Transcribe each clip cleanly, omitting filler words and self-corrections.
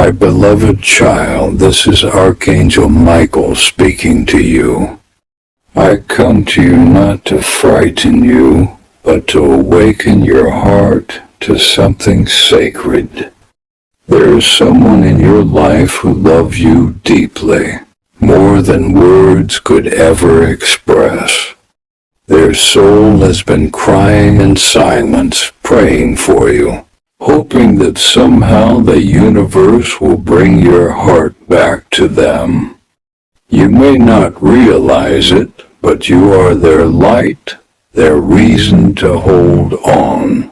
My beloved child, this is Archangel Michael speaking to you. I come to you not to frighten you, but to awaken your heart to something sacred. There is someone in your life who loves you deeply, more than words could ever express. Their soul has been crying in silence, praying for you, hoping that somehow the universe will bring your heart back to them. You may not realize it, but you are their light, their reason to hold on.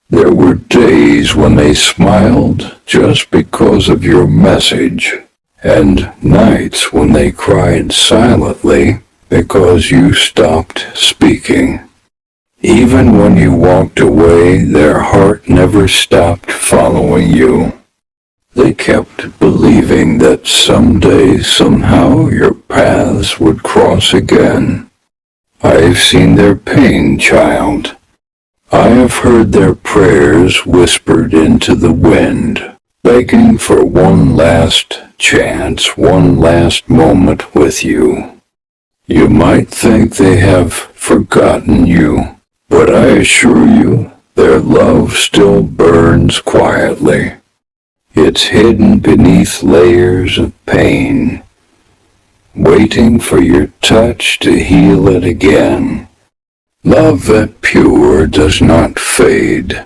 There were days when they smiled just because of your message, and nights when they cried silently because you stopped speaking. Even when you walked away, their heart never stopped following you. They kept believing that someday, somehow, your paths would cross again. I've seen their pain, child. I have heard their prayers whispered into the wind, begging for one last chance, one last moment with you. You might think they have forgotten you, but I assure you, their love still burns quietly. It's hidden beneath layers of pain, waiting for your touch to heal it again. Love that pure does not fade.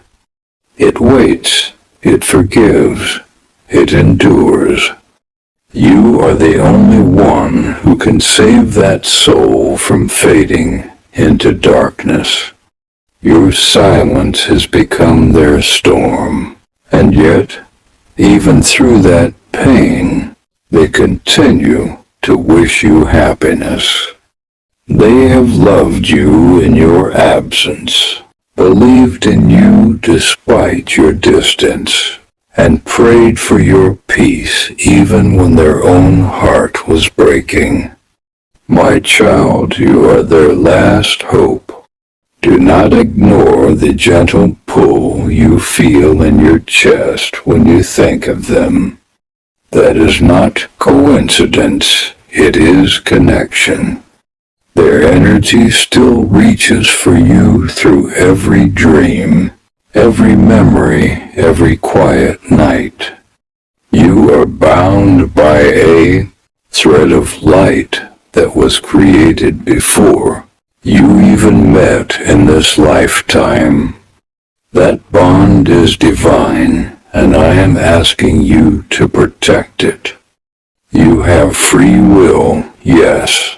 It waits, it forgives, it endures. You are the only one who can save that soul from fading into darkness. Your silence has become their storm, and yet, even through that pain, they continue to wish you happiness. They have loved you in your absence, believed in you despite your distance, and prayed for your peace even when their own heart was breaking. My child, you are their last hope. Do not ignore the gentle pull you feel in your chest when you think of them. That is not coincidence, it is connection. Their energy still reaches for you through every dream, every memory, every quiet night. You are bound by a thread of light that was created before you even met in this lifetime. That bond is divine, and I am asking you to protect it. You have free will, yes.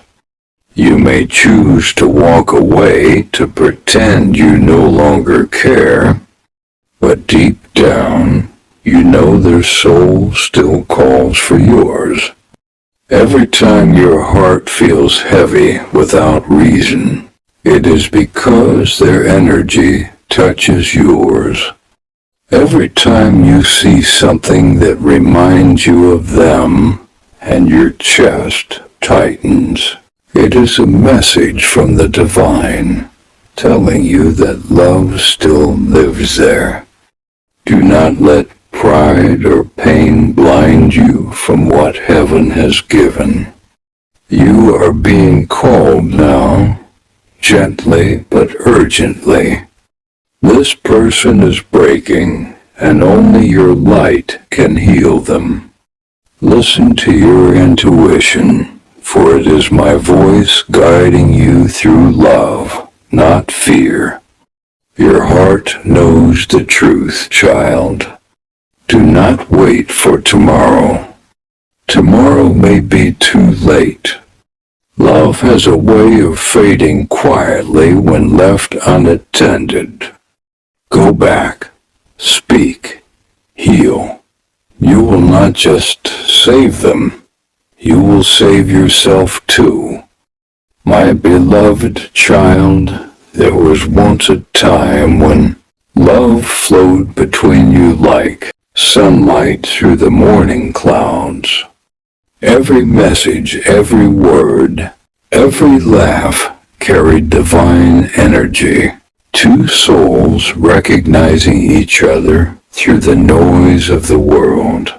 You may choose to walk away to pretend you no longer care, but deep down, you know their soul still calls for yours. Every time your heart feels heavy without reason, it is because their energy touches yours. Every time you see something that reminds you of them and your chest tightens, it is a message from the divine, telling you that love still lives there. Do not let pride or pain blind you from what heaven has given. You are being called now, gently but urgently. This person is breaking, and only your light can heal them. Listen to your intuition, for it is my voice guiding you through love, not fear. Your heart knows the truth, child. Do not wait for tomorrow. Tomorrow may be too late. Love has a way of fading quietly when left unattended. Go back, speak, heal. You will not just save them, you will save yourself too. My beloved child, there was once a time when love flowed between you like sunlight through the morning clouds. Every message, every word, every laugh carried divine energy. Two souls recognizing each other through the noise of the world.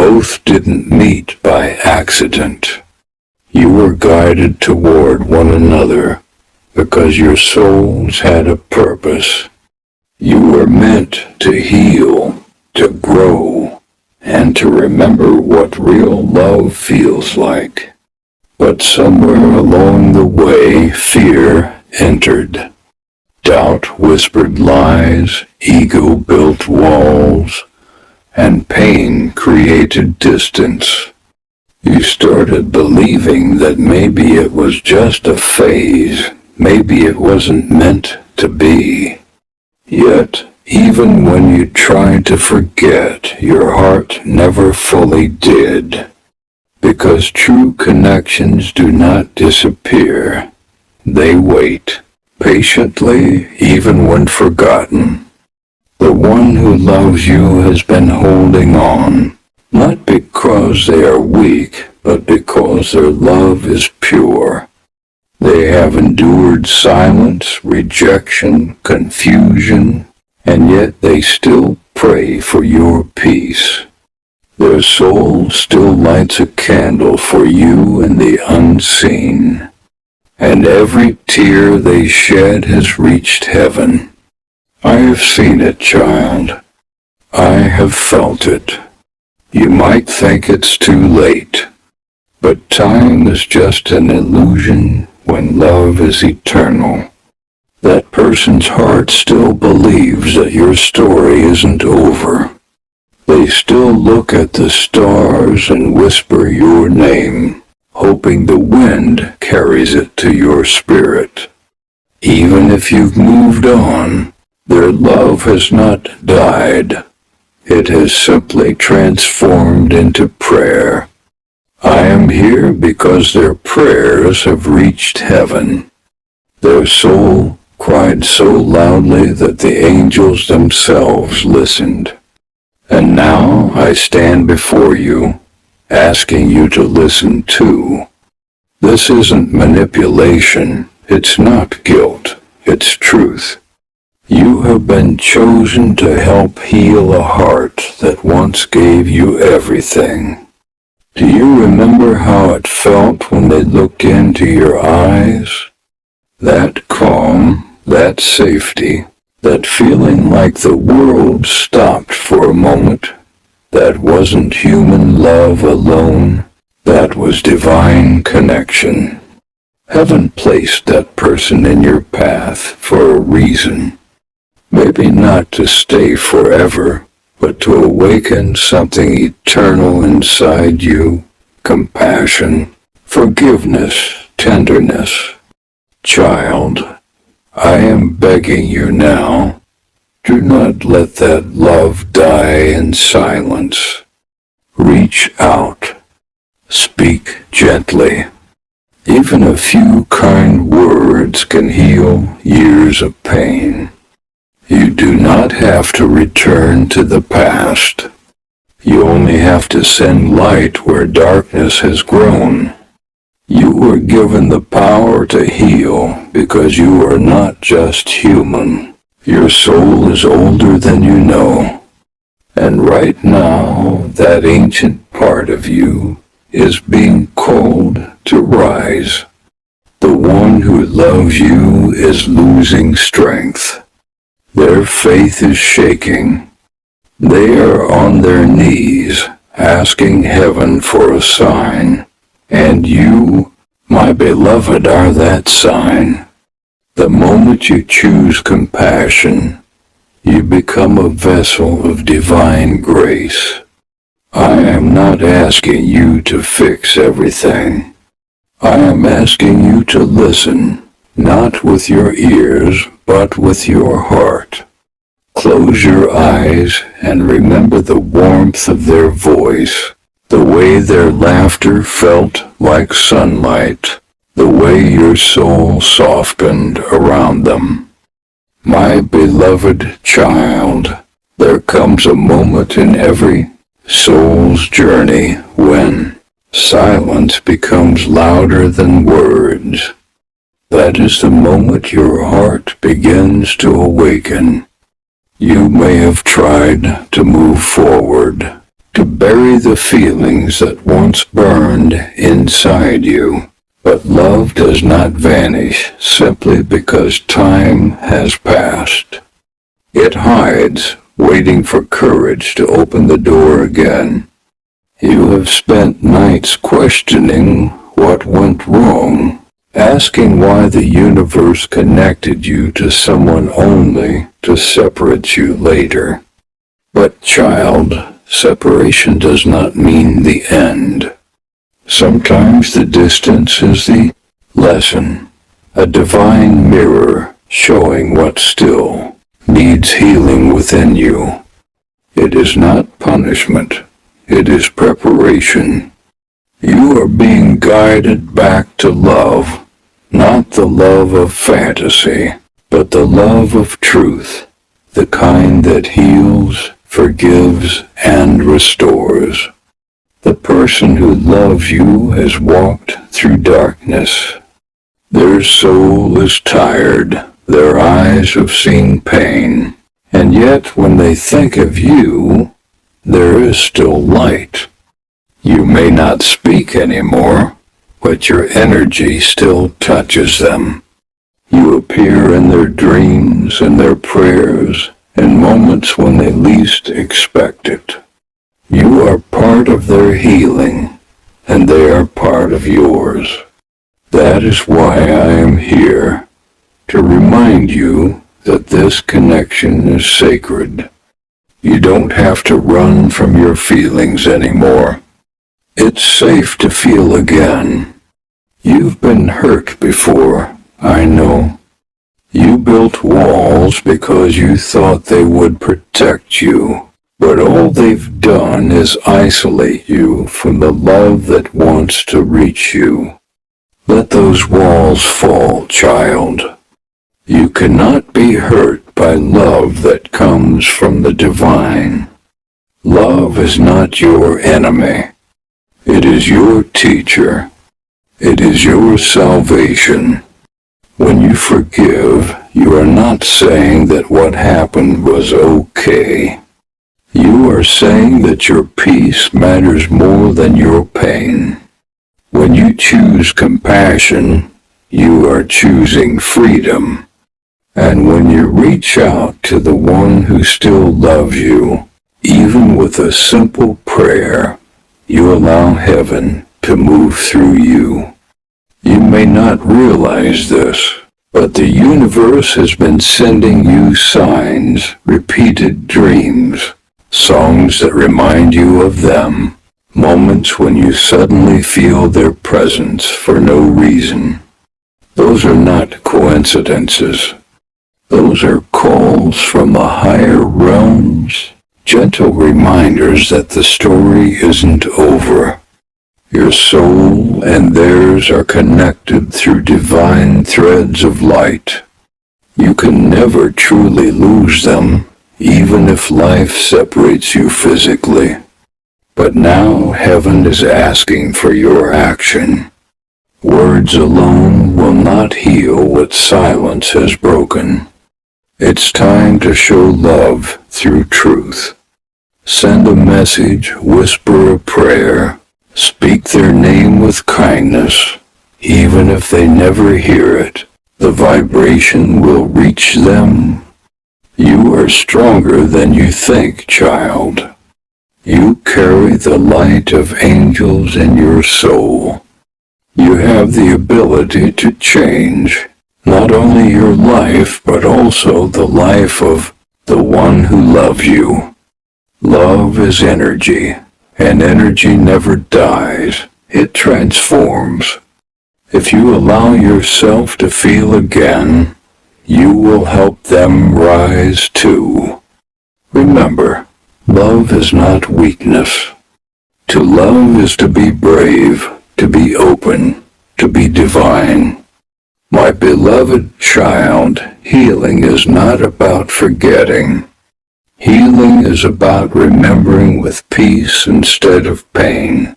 both didn't meet by accident. You were guided toward one another because your souls had a purpose. You were meant to heal, to grow, and to remember what real love feels like. But somewhere along the way, fear entered. Doubt whispered lies, ego built walls, and pain created distance. You started believing that maybe it was just a phase, maybe it wasn't meant to be. Yet, even when you tried to forget, your heart never fully did. Because true connections do not disappear. They wait, patiently, even when forgotten. The one who loves you has been holding on, not because they are weak, but because their love is pure. They have endured silence, rejection, confusion, and yet they still pray for your peace. Their soul still lights a candle for you in the unseen, and every tear they shed has reached heaven. I have seen it, child. I have felt it. You might think it's too late, but time is just an illusion when love is eternal. That person's heart still believes that your story isn't over. They still look at the stars and whisper your name, hoping the wind carries it to your spirit. Even if you've moved on, their love has not died. It has simply transformed into prayer. I am here because their prayers have reached heaven. Their soul cried so loudly that the angels themselves listened. And now I stand before you, asking you to listen too. This isn't manipulation, it's not guilt, it's truth. You have been chosen to help heal a heart that once gave you everything. Do you remember how it felt when they looked into your eyes? That calm, that safety, that feeling like the world stopped for a moment. That wasn't human love alone, that was divine connection. Heaven placed that person in your path for a reason. Maybe not to stay forever, but to awaken something eternal inside you. Compassion, forgiveness, tenderness. Child, I am begging you now, do not let that love die in silence. Reach out. Speak gently. Even a few kind words can heal years of pain. You do not have to return to the past. You only have to send light where darkness has grown. You were given the power to heal because you are not just human. Your soul is older than you know. And right now, that ancient part of you is being called to rise. The one who loves you is losing strength. Their faith is shaking. They are on their knees, asking heaven for a sign. And you, my beloved, are that sign. The moment you choose compassion, you become a vessel of divine grace. I am not asking you to fix everything. I am asking you to listen, not with your ears, but with your heart. Close your eyes and remember the warmth of their voice, the way their laughter felt like sunlight, the way your soul softened around them. My beloved child, there comes a moment in every soul's journey when silence becomes louder than words. That is the moment your heart begins to awaken. You may have tried to move forward, to bury carry the feelings that once burned inside you. But love does not vanish simply because time has passed. It hides, waiting for courage to open the door again. You have spent nights questioning what went wrong, asking why the universe connected you to someone only to separate you later. But child, separation does not mean the end. Sometimes the distance is the lesson, a divine mirror showing what still needs healing within you. It is not punishment, it is preparation. You are being guided back to love, not the love of fantasy, but the love of truth, the kind that heals, forgives, and restores. The person who loves you has walked through darkness. Their soul is tired, their eyes have seen pain, and yet when they think of you, there is still light. You may not speak anymore, but your energy still touches them. You appear in their dreams and their prayers, in moments when they least expect it. You are part of their healing, and they are part of yours. That is why I am here, to remind you that this connection is sacred. You don't have to run from your feelings anymore. It's safe to feel again. You've been hurt before, I know. You built walls because you thought they would protect you. But all they've done is isolate you from the love that wants to reach you. Let those walls fall, child. You cannot be hurt by love that comes from the divine. Love is not your enemy. It is your teacher. It is your salvation. When you forgive, you are not saying that what happened was okay. You are saying that your peace matters more than your pain. When you choose compassion, you are choosing freedom. And when you reach out to the one who still loves you, even with a simple prayer, you allow heaven to move through you. You may not realize this, but the universe has been sending you signs, repeated dreams, songs that remind you of them, moments when you suddenly feel their presence for no reason. Those are not coincidences. Those are calls from the higher realms, gentle reminders that the story isn't over. Your soul and theirs are connected through divine threads of light. You can never truly lose them, even if life separates you physically. But now heaven is asking for your action. Words alone will not heal what silence has broken. It's time to show love through truth. Send a message, whisper a prayer, speak their name with kindness. Even if they never hear it, the vibration will reach them. You are stronger than you think, child. You carry the light of angels in your soul. You have the ability to change, not only your life, but also the life of the one who loves you. Love is energy, and energy never dies. It transforms. If you allow yourself to feel again, you will help them rise too. Remember, love is not weakness. To love is to be brave, to be open, to be divine. My beloved child, healing is not about forgetting. Healing is about remembering with peace instead of pain.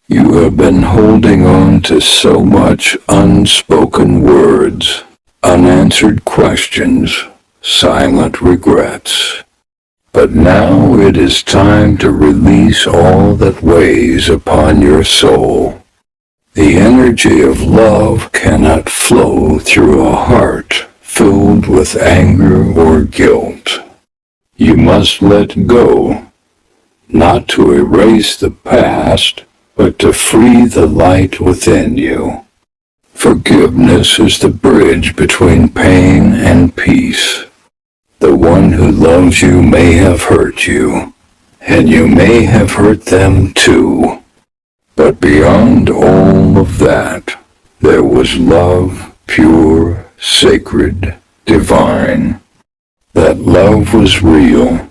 You have been holding on to so much unspoken words, unanswered questions, silent regrets. But now it is time to release all that weighs upon your soul. The energy of love cannot flow through a heart filled with anger or guilt. You must let go, not to erase the past, but to free the light within you. Forgiveness is the bridge between pain and peace. The one who loves you may have hurt you, and you may have hurt them too. But beyond all of that, there was love, pure, sacred, divine. That love was real,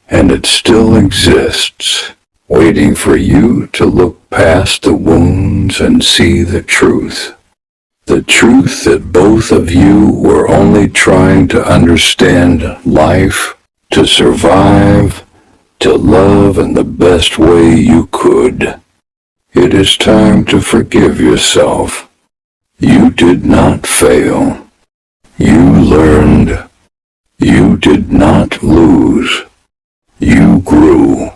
and it still exists, waiting for you to look past the wounds and see the truth. The truth that both of you were only trying to understand life, to survive, to love in the best way you could. It is time to forgive yourself. You did not fail. You learned. You did not lose. You grew.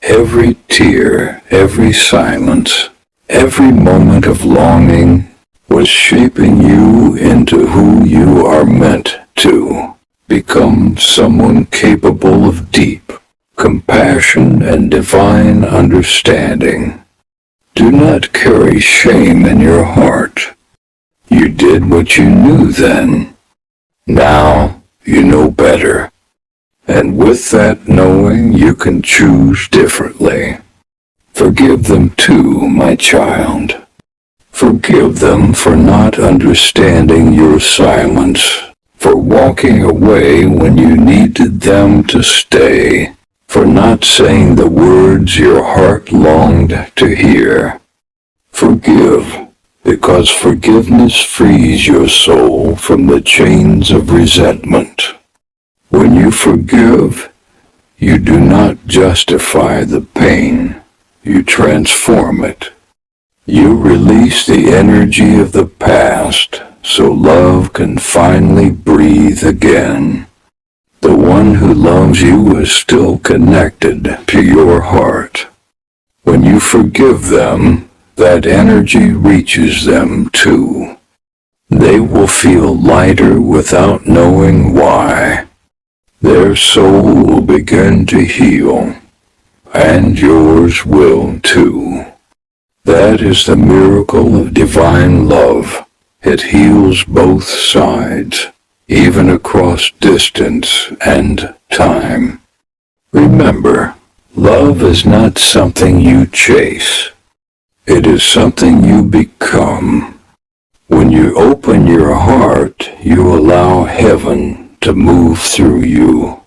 Every tear, every silence, every moment of longing was shaping you into who you are meant to become, someone capable of deep compassion and divine understanding. Do not carry shame in your heart. You did what you knew then. Now you know better. And with that knowing, you can choose differently. Forgive them too, my child. Forgive them for not understanding your silence, for walking away when you needed them to stay, for not saying the words your heart longed to hear. Forgive, because forgiveness frees your soul from the chains of resentment. When you forgive, you do not justify the pain, you transform it. You release the energy of the past so love can finally breathe again. The one who loves you is still connected to your heart. When you forgive them, that energy reaches them too. They will feel lighter without knowing why. Their soul will begin to heal, and yours will too. That is the miracle of divine love. It heals both sides, even across distance and time. Remember, love is not something you chase. It is something you become. When you open your heart, you allow heaven to move through you.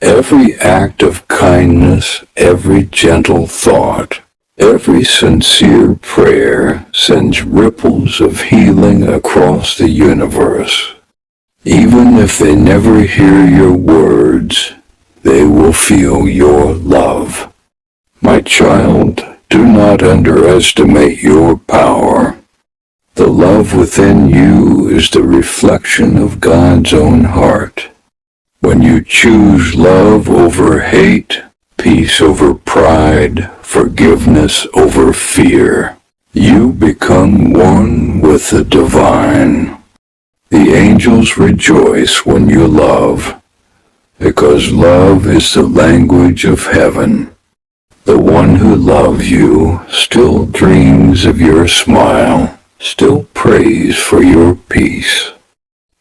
Every act of kindness, every gentle thought, every sincere prayer sends ripples of healing across the universe. Even if they never hear your words, they will feel your love. My child, do not underestimate your power. The love within you is the reflection of God's own heart. When you choose love over hate, peace over pride, forgiveness over fear, you become one with the divine. The angels rejoice when you love, because love is the language of heaven. The one who loves you still dreams of your smile, still prays for your peace.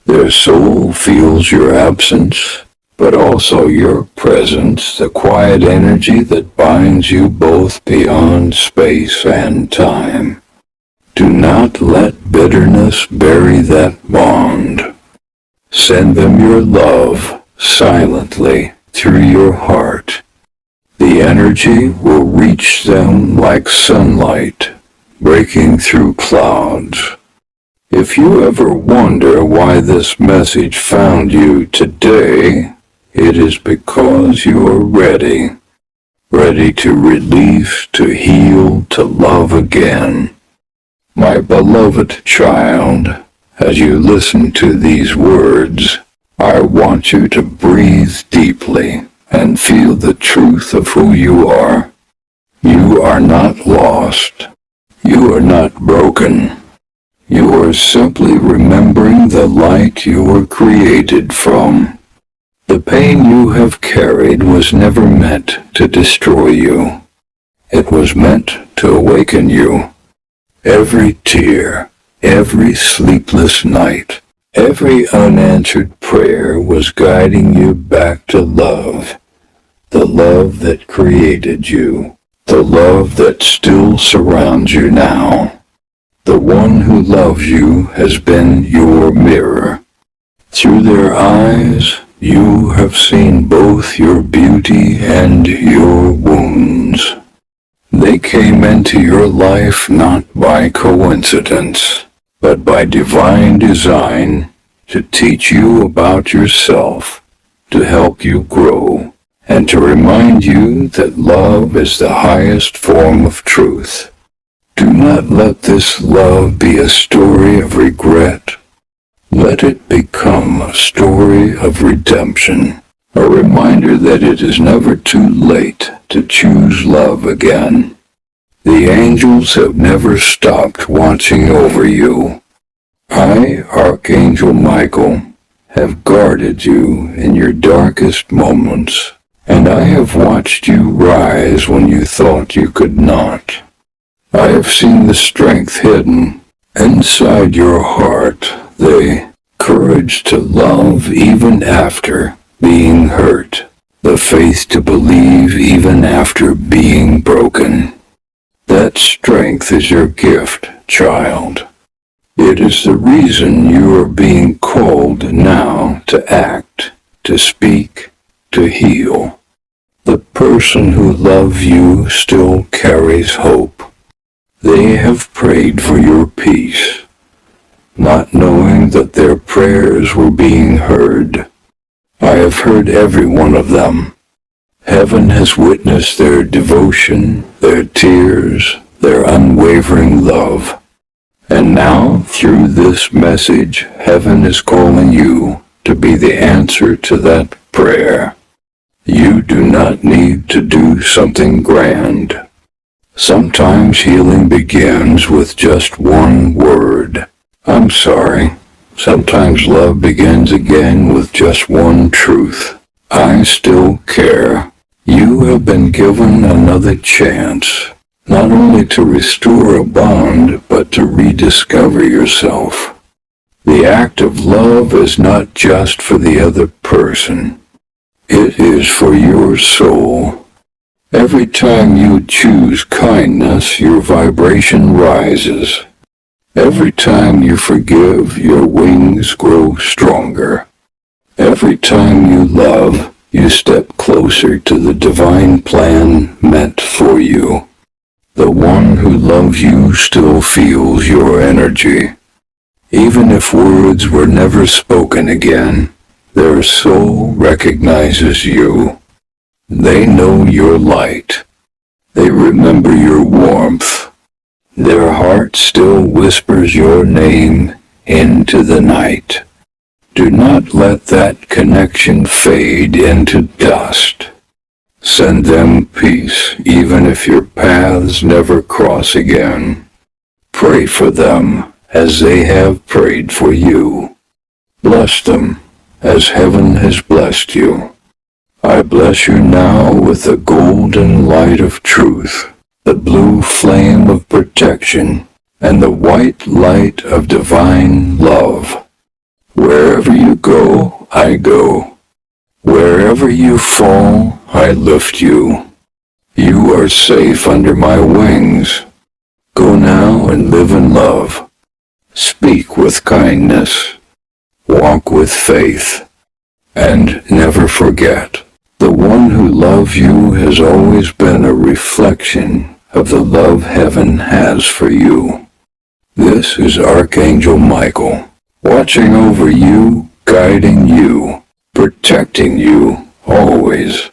Their soul feels your absence, but also your presence, the quiet energy that binds you both beyond space and time. Do not let bitterness bury that bond. Send them your love silently through your heart. The energy will reach them like sunlight breaking through clouds. If you ever wonder why this message found you today, it is because you are ready to release, to heal, to love again. My beloved child, as you listen to these words, I want you to breathe deeply and feel the truth of who you are. You are not lost. You are not broken. You are simply remembering the light you were created from. The pain you have carried was never meant to destroy you. It was meant to awaken you. Every tear, every sleepless night, every unanswered prayer was guiding you back to love. The love that created you. The love that still surrounds you now. The one who loves you has been your mirror. Through their eyes, you have seen both your beauty and your wounds. They came into your life not by coincidence, but by divine design to teach you about yourself, to help you grow, and to remind you that love is the highest form of truth. Do not let this love be a story of regret. Let it become a story of redemption, a reminder that it is never too late to choose love again. The angels have never stopped watching over you. I, Archangel Michael, have guarded you in your darkest moments, and I have watched you rise when you thought you could not. I have seen the strength hidden inside your heart, the courage to love even after being hurt, the faith to believe even after being broken. That strength is your gift, child. It is the reason you are being called now to act, to speak, to heal. The person who loves you still carries hope. They have prayed for your peace, not knowing that their prayers were being heard. I have heard every one of them. Heaven has witnessed their devotion, their tears, their unwavering love. And now, through this message, heaven is calling you to be the answer to that prayer. You do not need to do something grand. Sometimes healing begins with just one word. I'm sorry. Sometimes love begins again with just one truth. I still care. You have been given another chance, not only to restore a bond, but to rediscover yourself. The act of love is not just for the other person. It is for your soul. Every time you choose kindness, your vibration rises. Every time you forgive, your wings grow stronger. Every time you love, you step closer to the divine plan meant for you. The one who loves you still feels your energy. Even if words were never spoken again, their soul recognizes you. They know your light. They remember your warmth. Their heart still whispers your name into the night. Do not let that connection fade into dust. Send them peace, even if your paths never cross again. Pray for them as they have prayed for you. Bless them as heaven has blessed you. I bless you now with the golden light of truth, the blue flame of protection, and the white light of divine love. Wherever you go, I go. Wherever you fall, I lift you. You are safe under my wings. Go now and live in love. Speak with kindness. Walk with faith. And never forget, the one who loves you has always been a reflection of the love heaven has for you. This is Archangel Michael, watching over you, guiding you, protecting you always.